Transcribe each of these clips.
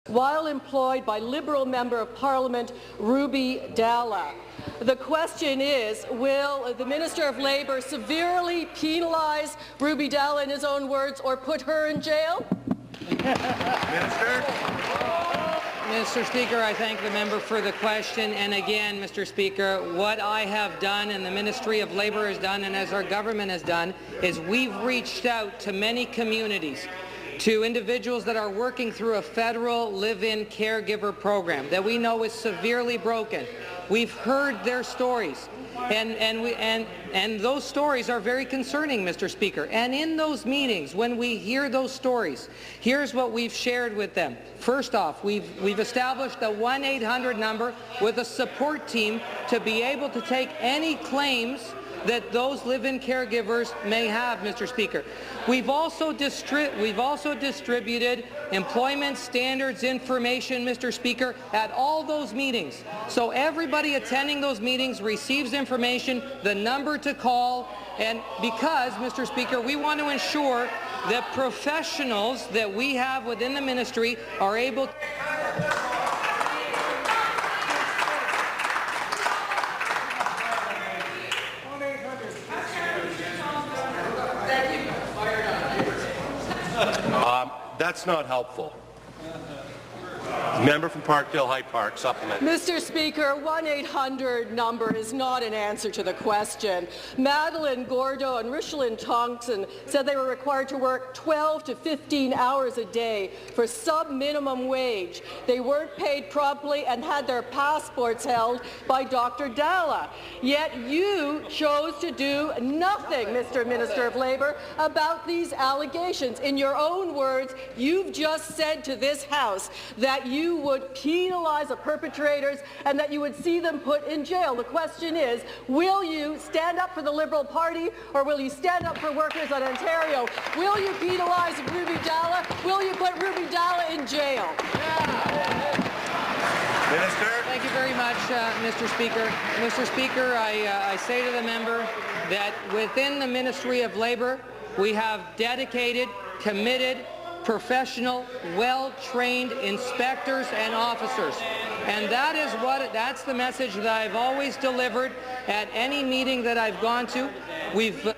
while employed by Liberal Member of Parliament Ruby Dhalla. The question is, will the Minister of Labour severely penalize Ruby Dhalla, in his own words, or put her in jail? Minister. Mr. Speaker, I thank the member for the question. And again, Mr. Speaker, what I have done and the Ministry of Labour has done and as our government has done is we've reached out to many communities, to individuals that are working through a federal live-in caregiver program that we know is severely broken. We've heard their stories, and those stories are very concerning, Mr. Speaker. And in those meetings, when we hear those stories, here's what we've shared with them. First off, we've established a 1-800 number with a support team to be able to take any claims that those live-in caregivers may have, Mr. Speaker. We've also distributed employment standards information, Mr. Speaker, at all those meetings. So everybody attending those meetings receives information, the number to call, and because, Mr. Speaker, we want to ensure that professionals that we have within the ministry are able to That's not helpful. Member from Parkdale High Park, supplement. Mr. Speaker, 1-800 number is not an answer to the question. Madeline Gordo and Richelyn Thompson said they were required to work 12 to 15 hours a day for sub-minimum wage. They weren't paid promptly and had their passports held by Dr. Dhalla. Yet you chose to do nothing, Mr. Minister of Labour, about these allegations. In your own words, you've just said to this House that you would penalize the perpetrators and that you would see them put in jail. The question is, will you stand up for the Liberal Party or will you stand up for workers in Ontario? Will you penalize Ruby Dhalla? Will you put Ruby Dhalla in jail? Minister. Thank you very much, Mr. Speaker. Mr. Speaker, I say to the member that within the Ministry of Labour, we have dedicated, committed, professional, well-trained inspectors and officers. And that's the message that I've always delivered at any meeting that I've gone to. We've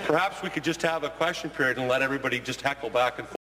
Perhaps we could just have a question period and let everybody just heckle back and forth.